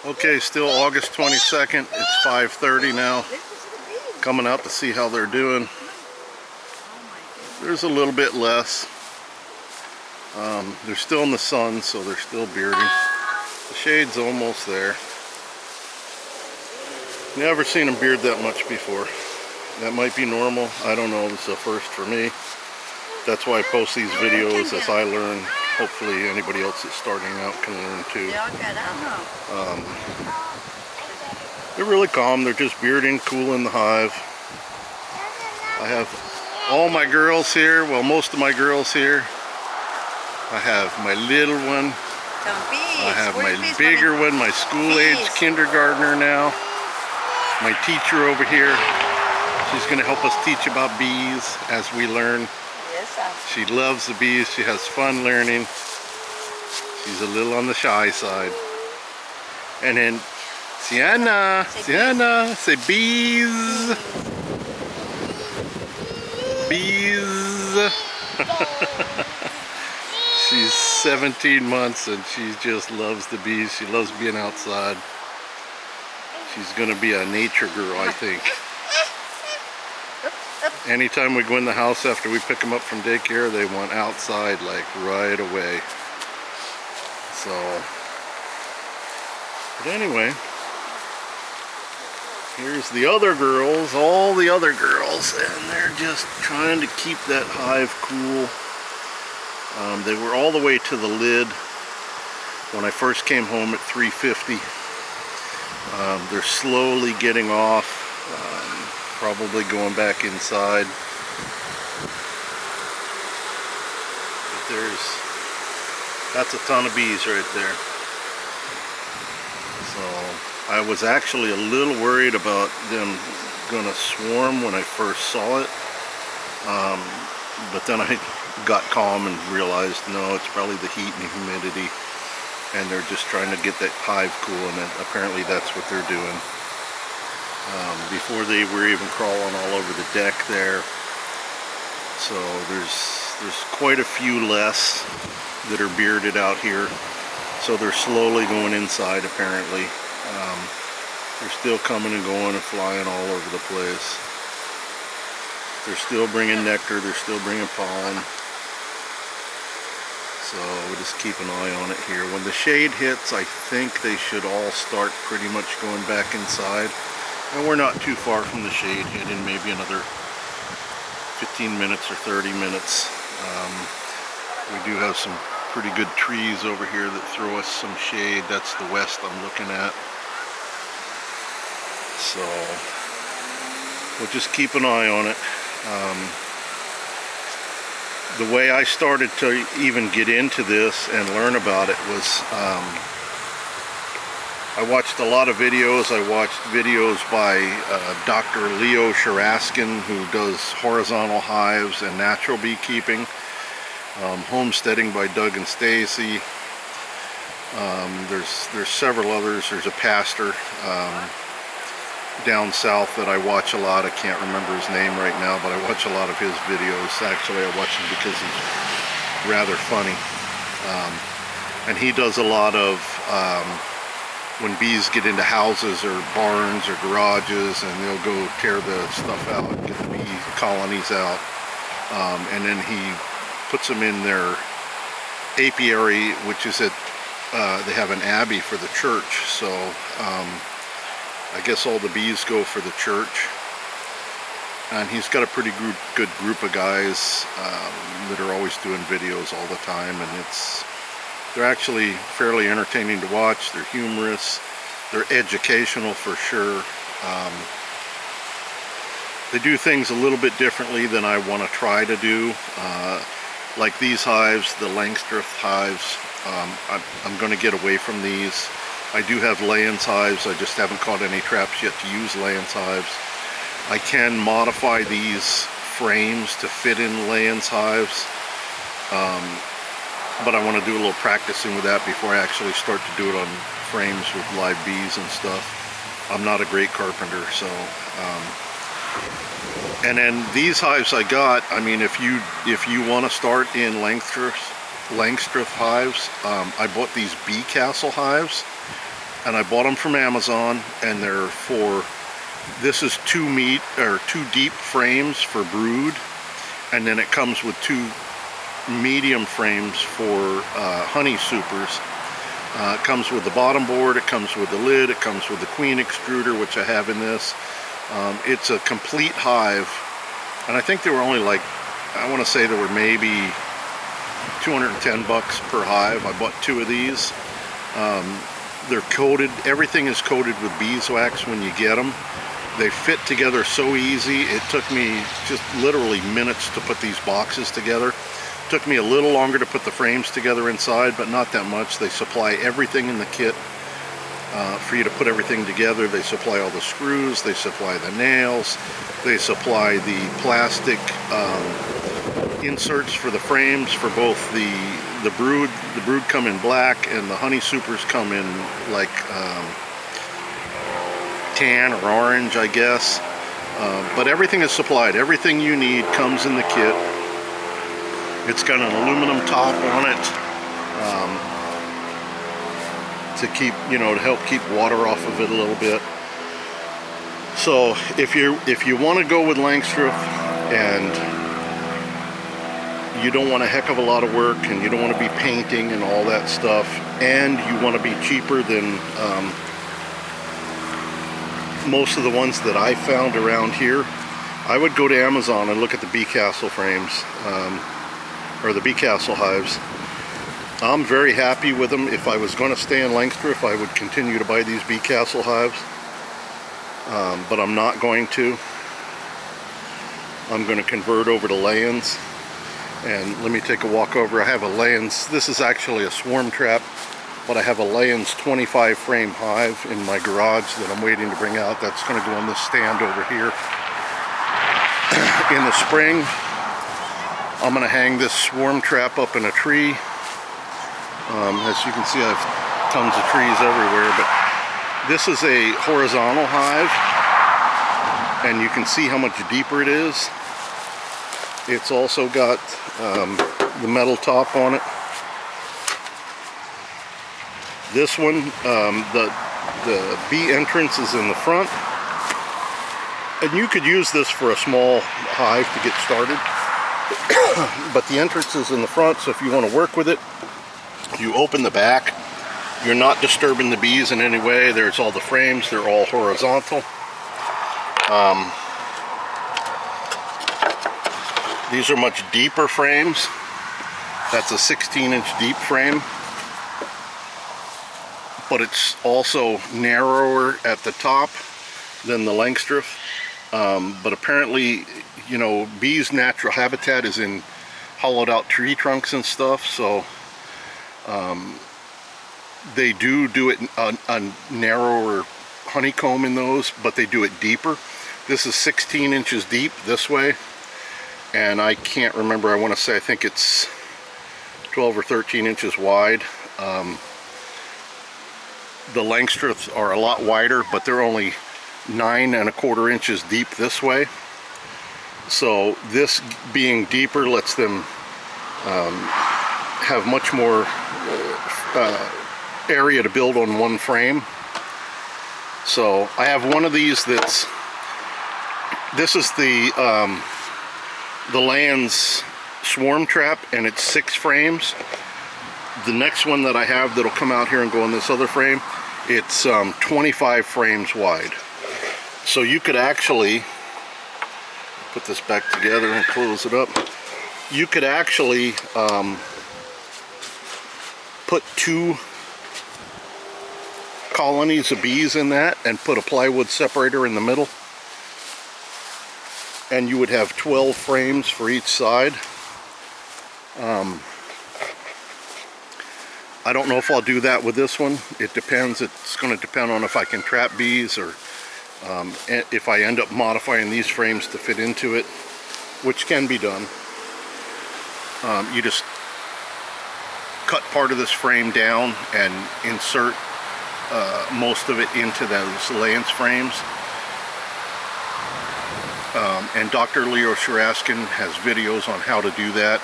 Okay, still August 22nd. It's 5:30 now. Coming out to see how they're doing. There's a little bit less. They're still in the sun, so they're still bearding. The shade's almost there. Never seen them beard that much before. That might be normal. I don't know. This is a first for me. That's why I post these videos as I learn. Hopefully anybody else that's starting out can learn too. They're really calm. They're just bearding, cool in the hive. I have all my girls here. Well, most of my girls here. I have my little one. I have my bigger one, my school-age kindergartner now. My teacher over here. She's going to help us teach about bees as we learn. She loves the bees. She has fun learning. She's a little on the shy side. And then Sienna, say bees. Bees. She's 17 months and she just loves the bees. She loves being outside. She's going to be a nature girl, I think. Anytime we go in the house after we pick them up from daycare, they want outside like right away. So, but anyway, here's the other girls, all the other girls, and they're just trying to keep that hive cool. They were all the way to the lid when I first came home at 3:50. They're slowly getting off. Probably going back inside. But that's a ton of bees right there. So I was actually a little worried about them gonna swarm when I first saw it. But then I got calm and realized no, it's probably the heat and the humidity. And they're just trying to get that hive cool, and apparently that's what they're doing. Before they were even crawling all over the deck there. So there's quite a few less that are bearded out here. So they're slowly going inside apparently. They're still coming and going and flying all over the place. They're still bringing nectar, they're still bringing pollen. So we'll just keep an eye on it here. When the shade hits, I think they should all start pretty much going back inside. And we're not too far from the shade, hitting maybe another 15 minutes or 30 minutes. We do have some pretty good trees over here that throw us some shade. That's the west I'm looking at. So we'll just keep an eye on it. The way I started to even get into this and learn about it was I watched a lot of videos. I watched videos by Dr. Leo Sharaskin, who does horizontal hives and natural beekeeping. Homesteading by Doug and Stacy. There's several others. There's a pastor down south that I watch a lot. I can't remember his name right now, but I watch a lot of his videos. Actually, I watch him because he's rather funny. And he does a lot of when bees get into houses or barns or garages, and they'll go tear the stuff out, get the bee colonies out, and then he puts them in their apiary, which is at, they have an abbey for the church, so I guess all the bees go for the church. And he's got a pretty good group of guys that are always doing videos all the time, and they're actually fairly entertaining to watch. They're humorous. They're educational for sure. They do things a little bit differently than I want to try to do. Like these hives, the Langstroth hives, I'm going to get away from these. I do have Layens hives. I just haven't caught any traps yet to use Layens hives. I can modify these frames to fit in Layens hives. But I want to do a little practicing with that before I actually start to do it on frames with live bees and stuff. I'm not a great carpenter, so. And then these hives I got, I mean, if you want to start in Langstroth hives, I bought these bee castle hives, and I bought them from Amazon, and they're for, this is 2 deep frames for brood, and then it comes with 2 medium frames for honey supers. It comes with the bottom board, it comes with the lid, it comes with the queen extruder, which I have in this. It's a complete hive, and I think they were only like, I want to say there were maybe $210 per hive. I bought 2 of these. They're coated, everything is coated with beeswax when you get them. They fit together so easy. It took me just literally minutes to put these boxes together. It took me a little longer to put the frames together inside, but not that much. They supply everything in the kit for you to put everything together. They supply all the screws, they supply the nails, they supply the plastic inserts for the frames for both the brood. The brood come in black, and the honey supers come in like tan or orange, I guess. But everything is supplied. Everything you need comes in the kit. It's got an aluminum top on it to keep, you know, to help keep water off of it a little bit. So if you want to go with Langstroth and you don't want a heck of a lot of work, and you don't want to be painting and all that stuff, and you want to be cheaper than most of the ones that I found around here, I would go to Amazon and look at the bee castle frames, or the bee castle hives. I'm very happy with them. If I was going to stay in Langstroth, I would continue to buy these bee castle hives, but I'm not going to. I'm going to convert over to Layens. And let me take a walk over. I have a Layens, this is actually a swarm trap, but I have a Layens 25 frame hive in my garage that I'm waiting to bring out. That's going to go on this stand over here. In the spring, I'm going to hang this swarm trap up in a tree. As you can see, I have tons of trees everywhere, but this is a horizontal hive, and you can see how much deeper it is. It's also got the metal top on it. This one, the bee entrance is in the front, and you could use this for a small hive to get started. But the entrance is in the front, so if you want to work with it, you open the back. You're not disturbing the bees in any way. There's all the frames, they're all horizontal. These are much deeper frames. That's a 16-inch deep frame, but it's also narrower at the top than the Langstroth. But apparently, you know, bees' natural habitat is in hollowed out tree trunks and stuff, so they do it a narrower honeycomb in those, but they do it deeper. This is 16 inches deep this way, and I can't remember, I want to say I think it's 12 or 13 inches wide. The Langstroths are a lot wider, but they're only 9 1/4 inches deep this way. So this being deeper lets them have much more area to build on one frame. So I have one of these this is the Layens swarm trap, and it's 6 frames. The next one that I have that'll come out here and go in this other frame, it's 25 frames wide. So you could actually put this back together and close it up. You could actually put 2 colonies of bees in that and put a plywood separator in the middle, and you would have 12 frames for each side. I don't know if I'll do that with this one. It depends. It's going to depend on if I can trap bees, or if I end up modifying these frames to fit into it, which can be done. You just cut part of this frame down and insert most of it into those Layens frames. And Dr. Leo Sharaskin has videos on how to do that.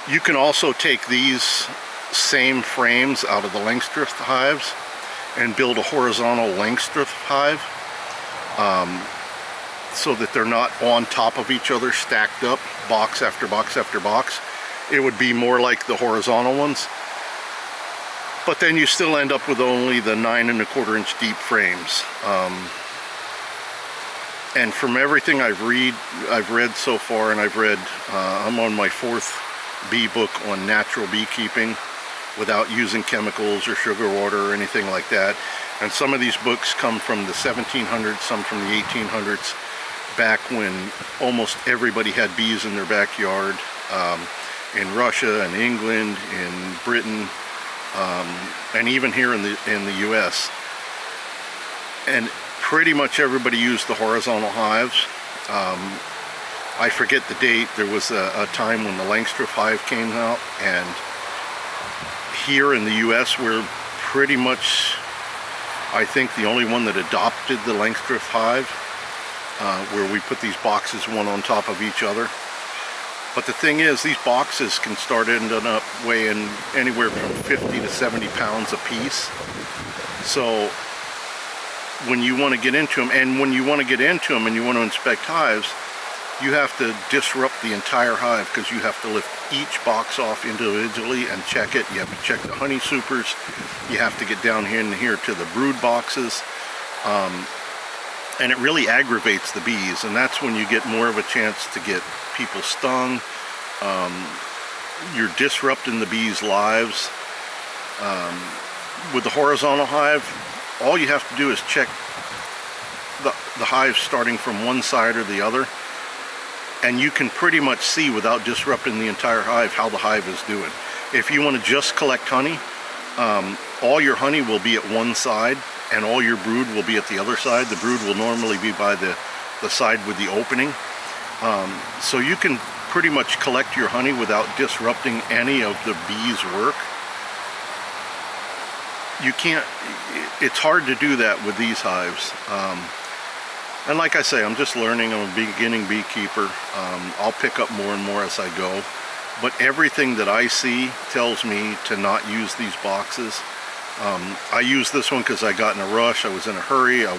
You can also take these same frames out of the Langstroth hives and build a horizontal Langstroth hive, so that they're not on top of each other, stacked up, box after box after box. It would be more like the horizontal ones. But then you still end up with only the 9 1/4 inch deep frames. And from everything I've read so far, and I'm on my 4th bee book on natural beekeeping without using chemicals or sugar water or anything like that. And some of these books come from the 1700s, some from the 1800s, back when almost everybody had bees in their backyard, in Russia and England, in Britain, and even here in the US. And pretty much everybody used the horizontal hives. I forget the date. There was a time when the Langstroth hive came out, and here in the US we're pretty much, I think, the only one that adopted the Langstroth hive, where we put these boxes one on top of each other. But the thing is, these boxes can start ending up weighing anywhere from 50 to 70 pounds a piece. So when you want to get into them, and when you want to get into them and you want to inspect hives, you have to disrupt the entire hive, because you have to lift each box off individually and check it. You have to check the honey supers. You have to get down here to the brood boxes. And it really aggravates the bees, and that's when you get more of a chance to get people stung. You're disrupting the bees' lives. With the horizontal hive, all you have to do is check the hive starting from one side or the other, and you can pretty much see, without disrupting the entire hive, how the hive is doing. If you want to just collect honey, all your honey will be at one side and all your brood will be at the other side. The brood will normally be by the side with the opening. So you can pretty much collect your honey without disrupting any of the bees' work. You can't, it's hard to do that with these hives. And like I say, I'm just learning. I'm a beginning beekeeper. I'll pick up more and more as I go. But everything that I see tells me to not use these boxes. I used this one because I got in a rush. I was in a hurry. I